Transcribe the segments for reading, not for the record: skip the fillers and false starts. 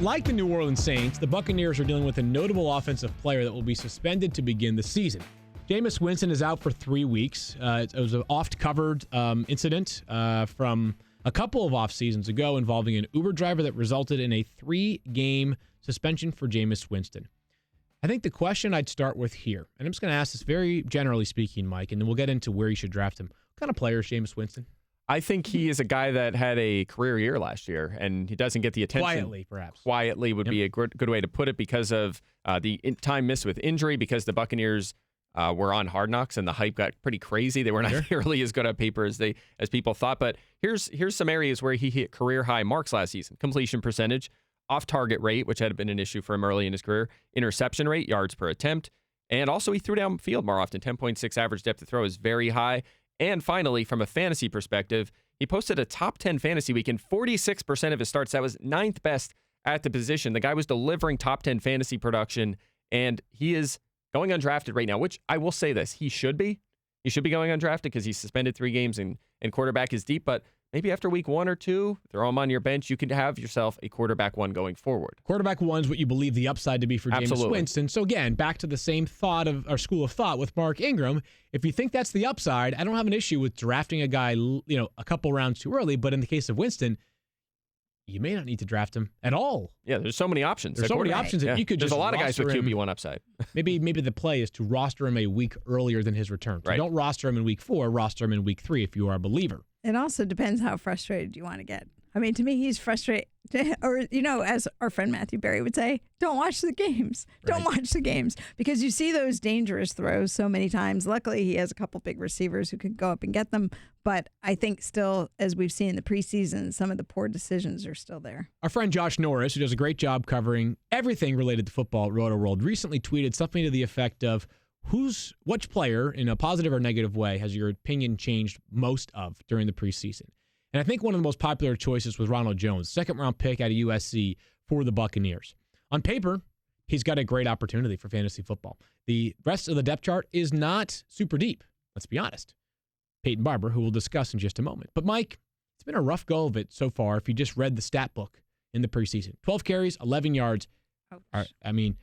Like the New Orleans Saints, the Buccaneers are dealing with a notable offensive player that will be suspended to begin the season. Jameis Winston is out for 3 weeks. It was an oft-covered incident from a couple of off seasons ago involving an Uber driver that resulted in a 3-game suspension for Jameis Winston. I think the question I'd start with here, and I'm just going to ask this very generally speaking, Mike, and then we'll get into where you should draft him. What kind of player is Jameis Winston? I think he is a guy that had a career year last year, and he doesn't get the attention. Quietly, perhaps. Quietly would be a good way to put it because of the time missed with injury, because the Buccaneers were on Hard Knocks and the hype got pretty crazy. They were not nearly as good on paper as people thought. But here's some areas where he hit career high marks last season: completion percentage, off-target rate, which had been an issue for him early in his career, interception rate, yards per attempt, and also he threw downfield more often. 10.6 average depth of throw is very high. And finally, from a fantasy perspective, he posted a top 10 fantasy week in 46% of his starts. That was 9th best at the position. The guy was delivering top 10 fantasy production, and he is going undrafted right now, which I will say this, he should be. He should be going undrafted because he's suspended 3 games and quarterback is deep. But maybe after week 1 or 2, throw him on your bench. You could have yourself a quarterback 1 going forward. Quarterback 1 is what you believe the upside to be for Jameis Winston. So again, back to the same thought of our school of thought with Mark Ingram. If you think that's the upside, I don't have an issue with drafting a guy, a couple rounds too early. But in the case of Winston, you may not need to draft him at all. Yeah, there's so many options. There's so many options that you could just There's a lot of guys with him. QB1 upside. maybe the play is to roster him a week earlier than his return. So don't roster him in week 4, roster him in week 3 if you are a believer. It also depends how frustrated you want to get. I mean, to me, he's frustrated. Or, as our friend Matthew Berry would say, don't watch the games. Don't watch the games. Because you see those dangerous throws so many times. Luckily, he has a couple big receivers who can go up and get them. But I think still, as we've seen in the preseason, some of the poor decisions are still there. Our friend Josh Norris, who does a great job covering everything related to football at Roto World, recently tweeted something to the effect of, which player, in a positive or negative way, has your opinion changed most of during the preseason? And I think one of the most popular choices was Ronald Jones, 2nd-round pick out of USC for the Buccaneers. On paper, he's got a great opportunity for fantasy football. The rest of the depth chart is not super deep, let's be honest. Payton Barber, who we'll discuss in just a moment. But Mike, it's been a rough go of it so far if you just read the stat book in the preseason. 12 carries, 11 yards. I mean,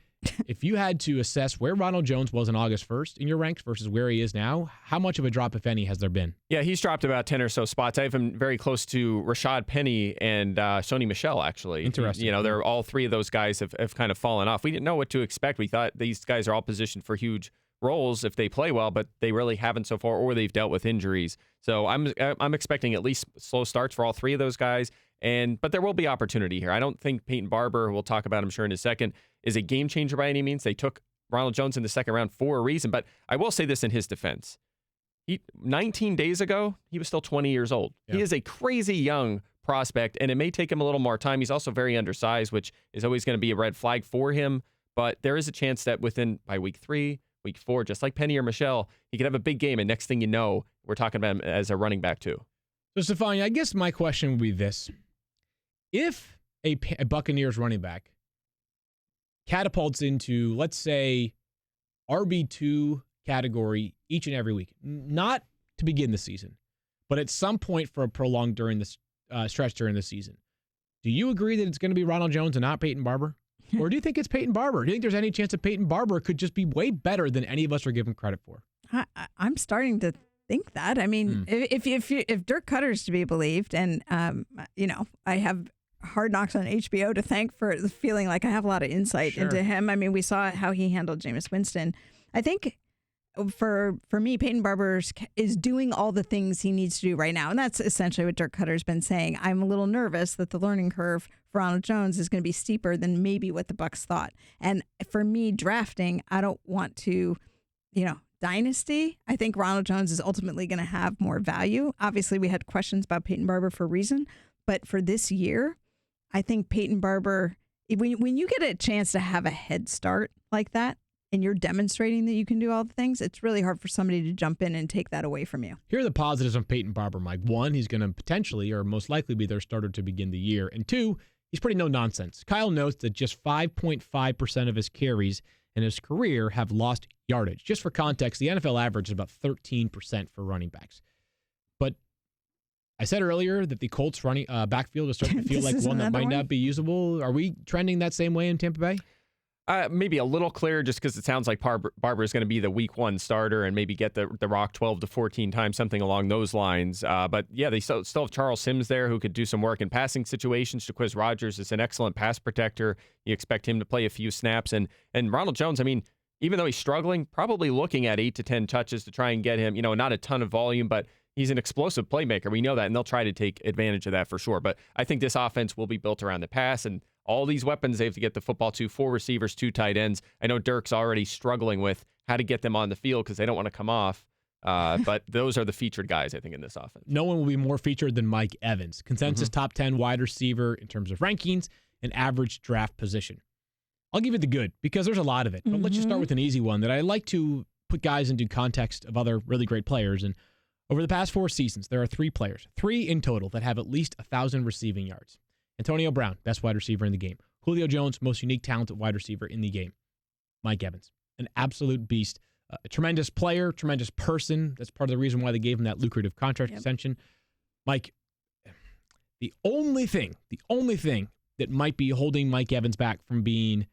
if you had to assess where Ronald Jones was on August 1st in your ranks versus where he is now, how much of a drop, if any, has there been? Yeah, he's dropped about 10 or so spots. I have him very close to Rashad Penny and Sony Michel, actually. Interesting. They're all 3 of those guys have kind of fallen off. We didn't know what to expect. We thought these guys are all positioned for huge roles if they play well, but they really haven't so far, or they've dealt with injuries. So I'm expecting at least slow starts for all 3 of those guys. But there will be opportunity here. I don't think Payton Barber, we'll talk about him sure in a second, is a game changer by any means. They took Ronald Jones in the 2nd round for a reason, but I will say this in his defense. 19 days ago, he was still 20 years old. Yeah. He is a crazy young prospect, and it may take him a little more time. He's also very undersized, which is always going to be a red flag for him, but there is a chance that by week 3, week 4, just like Penny or Michelle, he could have a big game, and next thing you know, we're talking about him as a running back too. So, Stephania, I guess my question would be this. If a Buccaneers running back catapults into, let's say, RB2 category each and every week, not to begin the season, but at some point for a prolonged stretch during the season, do you agree that it's going to be Ronald Jones and not Payton Barber? Or do you think it's Payton Barber? Do you think there's any chance that Payton Barber could just be way better than any of us are giving credit for? I'm starting to think that. I mean, if Dirk Cutter's to be believed, and I have Hard Knocks on HBO to thank for the feeling like I have a lot of insight into him. I mean, we saw how he handled Jameis Winston. I think for me, Payton Barber is doing all the things he needs to do right now, and that's essentially what Dirk Cutter's been saying. I'm a little nervous that the learning curve for Ronald Jones is going to be steeper than maybe what the Bucs thought. And for me, drafting, I don't want to, dynasty. I think Ronald Jones is ultimately going to have more value. Obviously, we had questions about Payton Barber for a reason, but for this year, I think Payton Barber, when you get a chance to have a head start like that, and you're demonstrating that you can do all the things, it's really hard for somebody to jump in and take that away from you. Here are the positives on Payton Barber, Mike. 1, he's going to potentially or most likely be their starter to begin the year. And 2, he's pretty no-nonsense. Kyle notes that just 5.5% of his carries in his career have lost yardage. Just for context, the NFL average is about 13% for running backs. But I said earlier that the Colts running backfield is starting to feel like one that might not be usable. Are we trending that same way in Tampa Bay? Maybe a little clearer just because it sounds like Barber is going to be the week 1 starter and maybe get the rock 12 to 14 times, something along those lines. But yeah, they still have Charles Sims there who could do some work in passing situations. Jaquiz Rogers is an excellent pass protector. You expect him to play a few snaps. And Ronald Jones, I mean, even though he's struggling, probably looking at 8 to 10 touches to try and get him, not a ton of volume, but he's an explosive playmaker. We know that, and they'll try to take advantage of that for sure. But I think this offense will be built around the pass, and all these weapons they have to get the football to, 4 receivers, 2 tight ends. I know Dirk's already struggling with how to get them on the field because they don't want to come off. But those are the featured guys, I think, in this offense. No one will be more featured than Mike Evans. Consensus top 10 wide receiver in terms of rankings and average draft position. I'll give it the good because there's a lot of it. But let's just start with an easy one that I like to put guys into context of other really great players. And over the past 4 seasons, there are 3 players, 3 in total, that have at least 1,000 receiving yards. Antonio Brown, best wide receiver in the game. Julio Jones, most unique, talented wide receiver in the game. Mike Evans, an absolute beast, a tremendous player, tremendous person. That's part of the reason why they gave him that lucrative contract extension. Mike, the only thing that might be holding Mike Evans back from being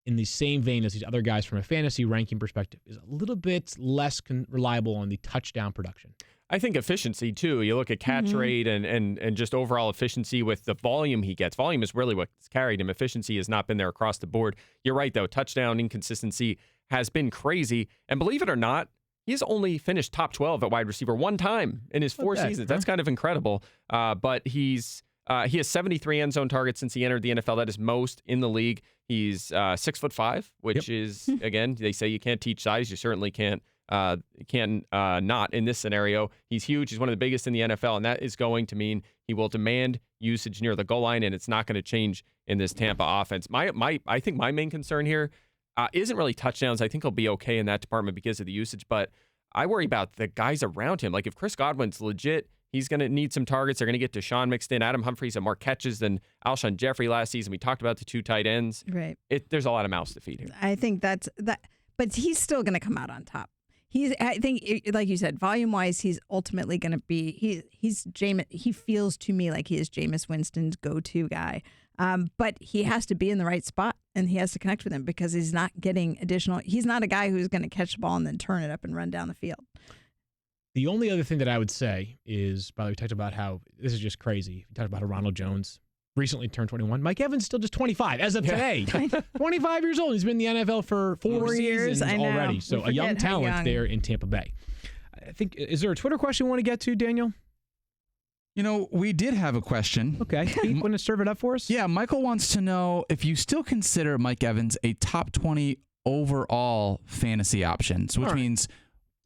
in the same vein as these other guys from a fantasy ranking perspective is a little bit less reliable on the touchdown production. I think efficiency, too. You look at catch rate and just overall efficiency with the volume he gets. Volume is really what's carried him. Efficiency has not been there across the board. You're right, though. Touchdown inconsistency has been crazy. And believe it or not, he's only finished top 12 at wide receiver 1 time in his 4 seasons. That's kind of incredible. But he has 73 end zone targets since he entered the NFL. That is most in the league. He's 6'5", which is, again, they say you can't teach size. You certainly can't. Not in this scenario. He's huge. He's one of the biggest in the NFL, and that is going to mean he will demand usage near the goal line, and it's not going to change in this Tampa offense. I think my main concern here isn't really touchdowns. I think he'll be okay in that department because of the usage, but I worry about the guys around him. Like if Chris Godwin's legit, he's going to need some targets. They're going to get Deshaun mixed in. Adam Humphries had more catches than Alshon Jeffrey last season. We talked about the 2 tight ends. Right. There's a lot of mouths to feed here. I think that's that, but he's still going to come out on top. I think, like you said, volume-wise, he's ultimately going to be, he's Jameis. He feels to me like he is Jameis Winston's go-to guy. But he has to be in the right spot, and he has to connect with him because he's not getting additional. He's not a guy who's going to catch the ball and then turn it up and run down the field. The only other thing that I would say is, by the way, we talked about how this is just crazy. We talked about how Ronald Jones recently turned 21. Mike Evans still just 25 as of today. 25 years old. He's been in the NFL for 4 seasons already. So a young talent there in Tampa Bay. I think, is there a Twitter question we want to get to, Daniel? We did have a question. Okay. Pete, want to serve it up for us? Yeah, Michael wants to know if you still consider Mike Evans a top 20 overall fantasy option. So which means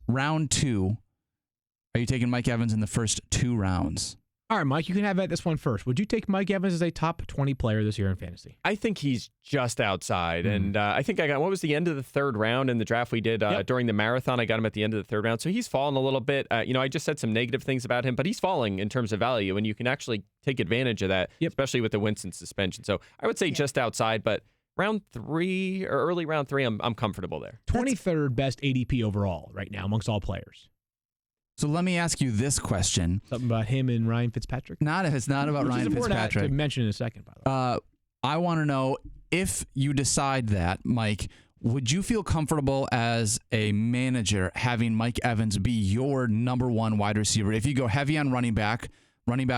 round 2, are you taking Mike Evans in the first 2 rounds? All right, Mike, you can have this one first. Would you take Mike Evans as a top 20 player this year in fantasy? I think he's just outside. And I think I got, what was the end of the 3rd round in the draft we did during the marathon? I got him at the end of the 3rd round. So he's fallen a little bit. I just said some negative things about him, but he's falling in terms of value. And you can actually take advantage of that, especially with the Winston suspension. So I would say just outside, but round 3 or early round 3, I'm comfortable there. 23rd best ADP overall right now amongst all players. So let me ask you this question. Something about him and Ryan Fitzpatrick? It's not about Ryan Fitzpatrick. To mention in a second, by the way. I want to know, if you decide that, Mike, would you feel comfortable as a manager having Mike Evans be your number 1 wide receiver? If you go heavy on running back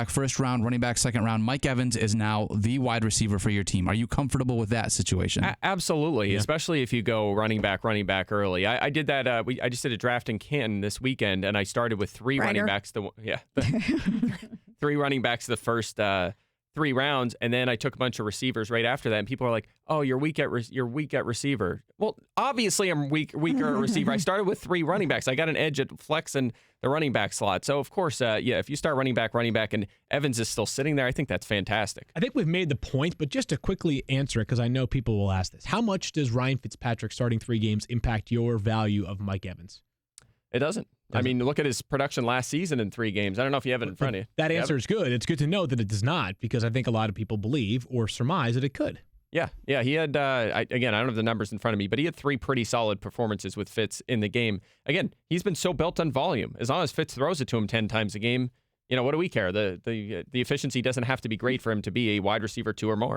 first round, running back second round, Mike Evans is now the wide receiver for your team. Are you comfortable with that situation? Absolutely, especially if you go running back early. I did that. I just did a draft in Canton this weekend, and I started with 3 running backs. 3 running backs the first 3 rounds, and then I took a bunch of receivers right after that. And people are like, "Oh, you're weak at receiver." Well, obviously I'm weaker at receiver. I started with 3 running backs. I got an edge at flex and the running back slot. So of course, if you start running back, and Evans is still sitting there, I think that's fantastic. I think we've made the point, but just to quickly answer it, because I know people will ask this: how much does Ryan Fitzpatrick starting 3 games impact your value of Mike Evans? It doesn't. I mean, look at his production last season in 3 games. I don't know if you have it in front of you. That answer is good. It's good to know that it does not, because I think a lot of people believe or surmise that it could. Yeah. He had, I don't have the numbers in front of me, but he had 3 pretty solid performances with Fitz in the game. Again, he's been so built on volume. As long as Fitz throws it to him 10 times a game, what do we care? The efficiency doesn't have to be great for him to be a wide receiver 2 or more.